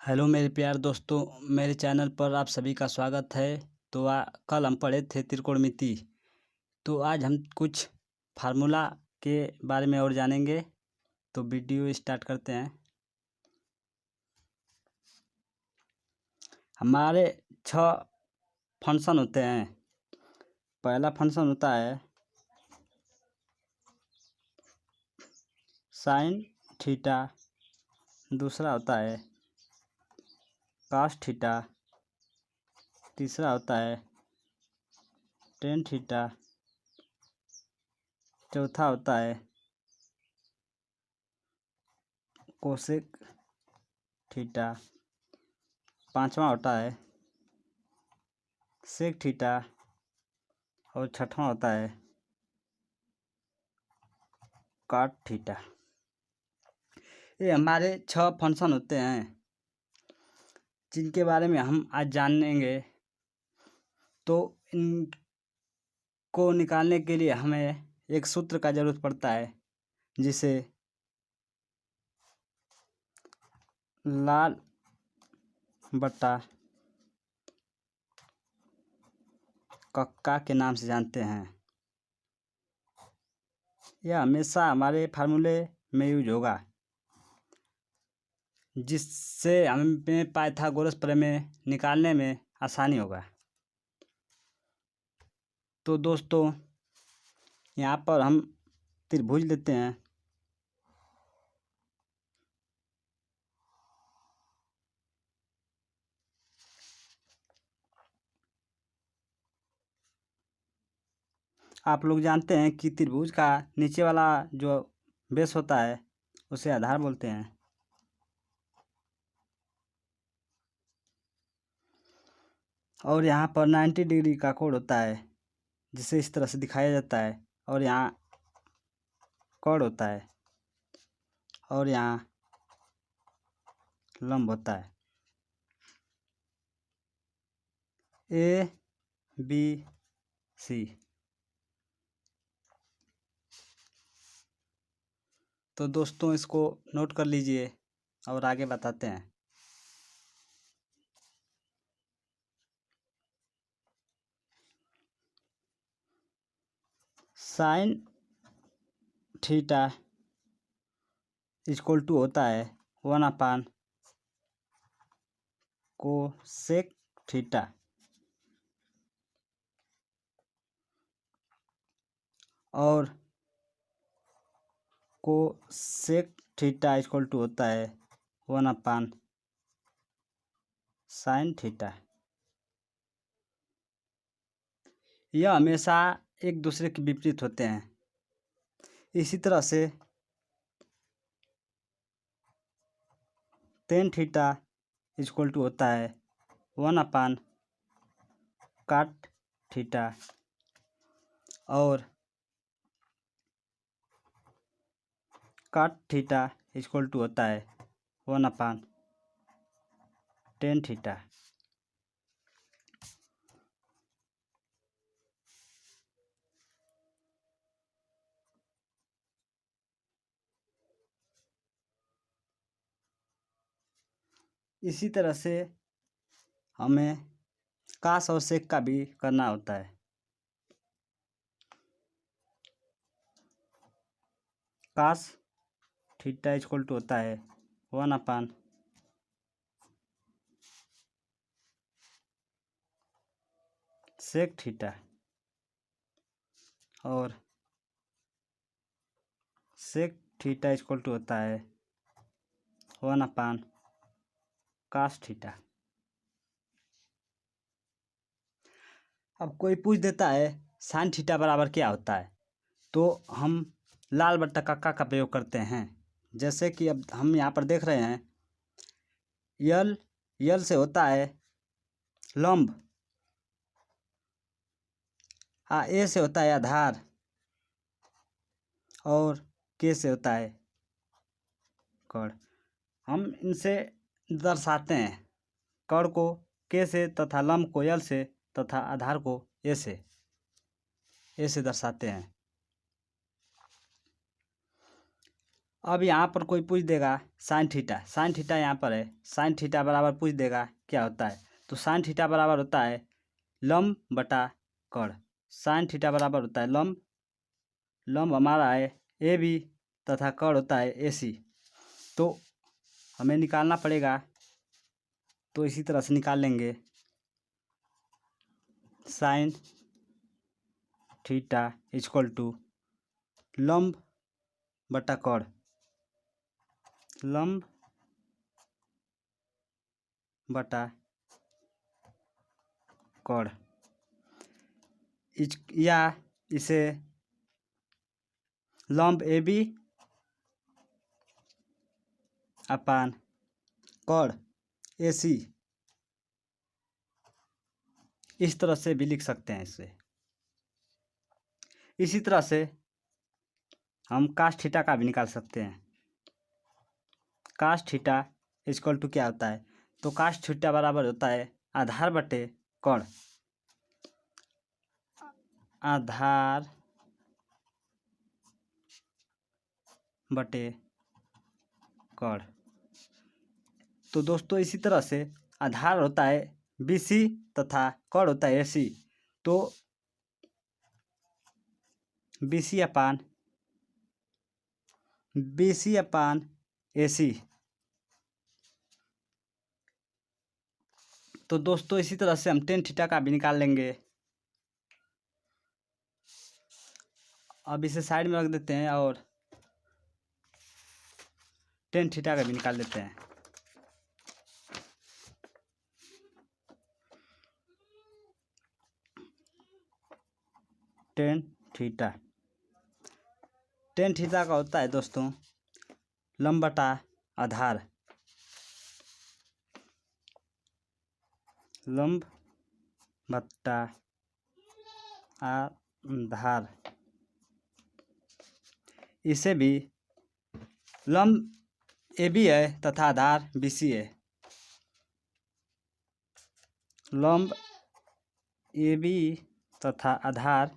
Hello मेरे प्यारे दोस्तों, मेरे चैनल पर आप सभी का स्वागत है। तो कल हम पढ़े थे त्रिकोणमिति। तो आज हम कुछ फार्मूला के बारे में और जानेंगे। तो वीडियो स्टार्ट करते हैं। हमारे 6 फंक्शन होते हैं। पहला फंक्शन होता है साइन थीटा, दूसरा होता है कास थीटा, तीसरा होता है टेन थीटा, चौथा होता है कोसेक थीटा, पांचवा होता है सेक थीटा और छठवां होता है काट थीटा। ये हमारे 6 फंक्शन होते हैं जिनके बारे में हम आज जानेंगे। तो इनको निकालने के लिए हमें एक सूत्र का ज़रूरत पड़ता है, जिसे लाल बट्टा कक्का के नाम से जानते हैं। यह हमेशा हमारे फार्मूले में यूज होगा, जिससे हमें पाइथागोरस प्रमेय निकालने में आसानी होगा। तो दोस्तों, यहाँ पर हम त्रिभुज लेते हैं। आप लोग जानते हैं कि त्रिभुज का नीचे वाला जो बेस होता है उसे आधार बोलते हैं। और यहाँ पर 90 डिग्री का कोण होता है, जिसे इस तरह से दिखाया जाता है। और यहाँ कोण होता है और यहाँ लंब होता है ABC। तो दोस्तों, इसको नोट कर लीजिए और आगे बताते हैं। साइन थीटा इक्वल टू होता है 1/, कोसेक थीटा, और कोसेक थीटा इक्वल टू होता है 1/, साइन थीटा। यह हमेशा एक दूसरे के विपरीत होते हैं। इसी तरह से टेन थीटा इक्वल टू होता है 1/, काट थीटा, और काट थीटा इक्वल टू होता है 1/, टेन थीटा। इसी तरह से हमें कास और सेक का भी करना होता है। कास थीटा इक्वल टू होता है 1/, सेक थीटा, और सेक थीटा इक्वल टू होता है 1/, कास थीटा। अब कोई पूछ देता है साइन थीटा बराबर क्या होता है, तो हम लाल बट्टा कक्का का प्रयोग करते हैं। जैसे कि अब हम यहाँ पर देख रहे हैं, यल से होता है लंब, ए से होता है आधार, और के से होता है कर्ण। हम इनसे दर्शाते हैं कर्ण को के से, तथा लंब को यल से, तथा आधार को ए से दर्शाते हैं। अब यहाँ पर कोई पूछ देगा साइन थीटा यहाँ पर है, साइन थीटा बराबर पूछ देगा क्या होता है। तो साइन थीटा बराबर होता है लंब बटा कर्ण। साइन थीटा बराबर होता है लंब हमारा है ए बी तथा कर्ण होता है ए सी। तो हमें निकालना पड़ेगा, तो इसी तरह से निकाल लेंगे। साइन थीटा इक्वल टू लंब बटा कर्ण, लंब बटा कर्ण, या इसे लंब ए बी अपान कर्ण ए सी, इस तरह से भी लिख सकते हैं इसे। इसी तरह से हम कास थीटा का भी निकाल सकते हैं। कास थीटा इक्वल टू क्या होता है, तो कास थीटा बराबर होता है आधार बटे कर्ण, आधार बटे कर्ण। तो दोस्तों इसी तरह से आधार होता है BC तथा कर्ण होता है AC। तो BC अपान AC। तो दोस्तों इसी तरह से हम टेन थीटा का भी निकाल लेंगे। अब इसे साइड में रख देते हैं और टेन थीटा का भी निकाल लेते हैं। टेन थीटा का होता है दोस्तों लंब बटा आधार, लंब बटा आधार। इसे भी लंब AB है तथा आधार BC है, लंब AB तथा आधार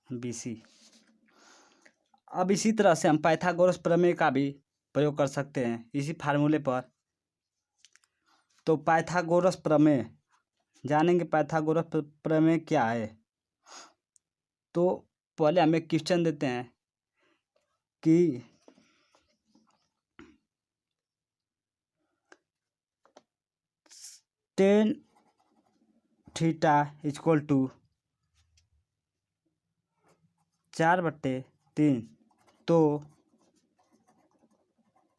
BC। अब इसी तरह से हम पाइथागोरस प्रमेय का भी प्रयोग कर सकते हैं इसी फार्मूले पर। तो पाइथागोरस प्रमेय जानेंगे, पाइथागोरस प्रमेय क्या है। तो पहले हमें क्वेश्चन देते हैं कि टेन थीटा इक्वल टू 4/3, तो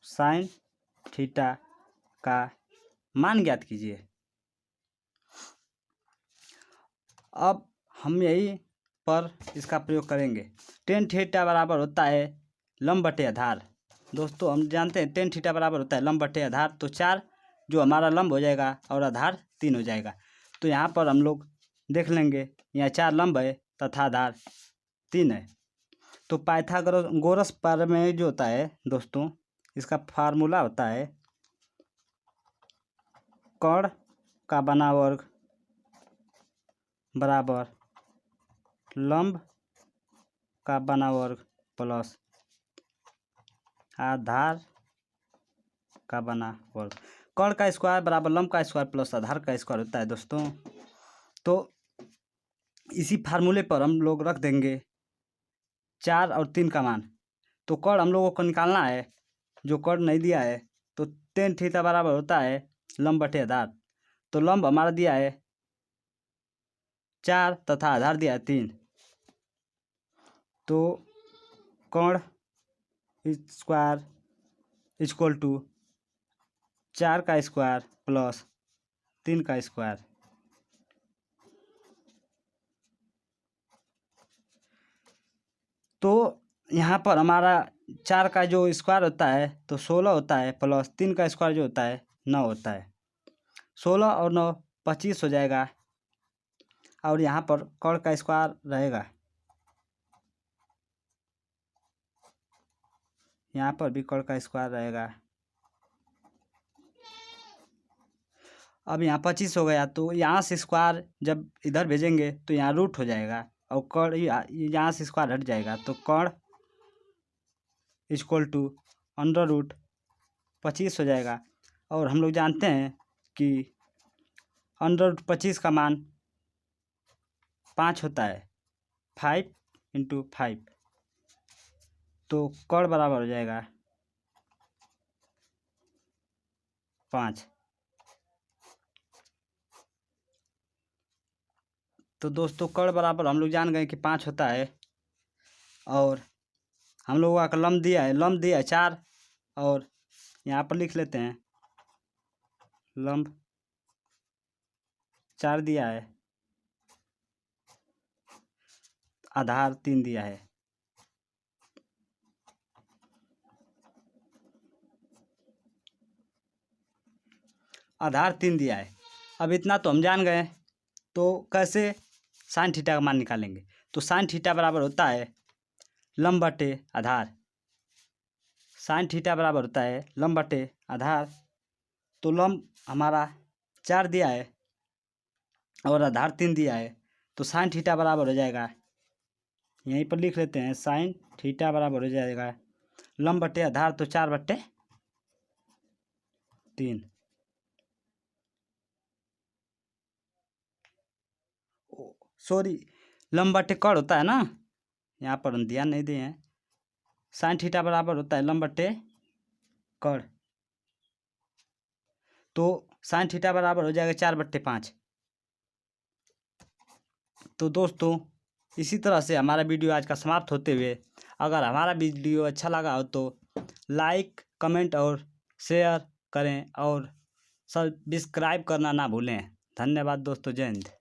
साइन थीटा का मान ज्ञात कीजिए। अब हम यही पर इसका प्रयोग करेंगे। टेन थीटा बराबर होता है लंब बटे आधार। दोस्तों हम जानते हैं टेन थीटा बराबर होता है लंब बटे आधार। तो 4 जो हमारा लंब हो जाएगा और आधार 3 हो जाएगा। तो यहाँ पर हम लोग देख लेंगे, यहाँ 4 लंब है तथा आधार 3 है। तो पाइथागोरस प्रमेय जो होता है दोस्तों, इसका फार्मूला होता है कर्ण का बना वर्ग बराबर लंब का बना वर्ग प्लस आधार का बना वर्ग। कर्ण का स्क्वायर बराबर लंब का स्क्वायर प्लस आधार का स्क्वायर होता है दोस्तों। तो इसी फार्मूले पर हम लोग रख देंगे 4 और 3 का मान। तो कर्ण हम लोगों को निकालना है, जो कर्ण नहीं दिया है। तो टेन थीटा बराबर होता है लंब बटे आधार। तो लंब हमारा दिया है 4 तथा आधार दिया है 3। तो कर्ण स्क्वायर इक्वल टू 4 का स्क्वायर प्लस 3 का स्क्वायर। तो यहाँ पर हमारा 4 का जो स्क्वायर होता है तो 16 होता है, प्लस 3 का स्क्वायर जो होता है 9 होता है। 16 और 9 25 हो जाएगा। और यहाँ पर कर्ण का स्क्वायर रहेगा, यहाँ पर भी कर्ण का स्क्वायर रहेगा। अब यहाँ 25 हो गया, तो यहाँ से स्क्वायर जब इधर भेजेंगे तो यहाँ रूट हो जाएगा और कर्ण यहाँ से स्क्वायर हट जाएगा। तो कर्ण इक्वल टू √25 हो जाएगा। और हम लोग जानते हैं कि √25 का मान 5 होता है, 5 × 5, तो कड़ बराबर हो जाएगा 5। तो दोस्तों कड़ बराबर हम लोग जान गए कि 5 होता है। और हम लोगों का लम्ब दिया है 4, और यहाँ पर लिख लेते हैं लम्ब 4 दिया है, आधार 3 दिया है। आधार 3 दिया है। अब इतना तो हम जान गए, तो कैसे साइन थीटा का मान निकालेंगे? तो साइन थीटा बराबर होता है लम्ब बटे आधार। साइन थीटा बराबर होता है लम्ब बटे आधार। तो लम्ब हमारा 4 दिया है और आधार 3 दिया है, तो साइन थीटा बराबर हो जाएगा, यहीं पर लिख लेते हैं, साइन थीटा बराबर हो जाएगा लम्ब बटे आधार, तो 4/3। सॉरी, लम्ब बटे कड़ होता है ना, यहाँ पर हम ध्यान नहीं दिए हैं। साइन थीटा बराबर होता है लम्ब बटे कड़, तो साइन थीटा बराबर हो जाएगा 4/5। तो दोस्तों इसी तरह से हमारा वीडियो आज का समाप्त होते हुए, अगर हमारा वीडियो अच्छा लगा हो तो लाइक, कमेंट और शेयर करें और सब्सक्राइब करना ना भूलें। धन्यवाद दोस्तों, जय हिंद।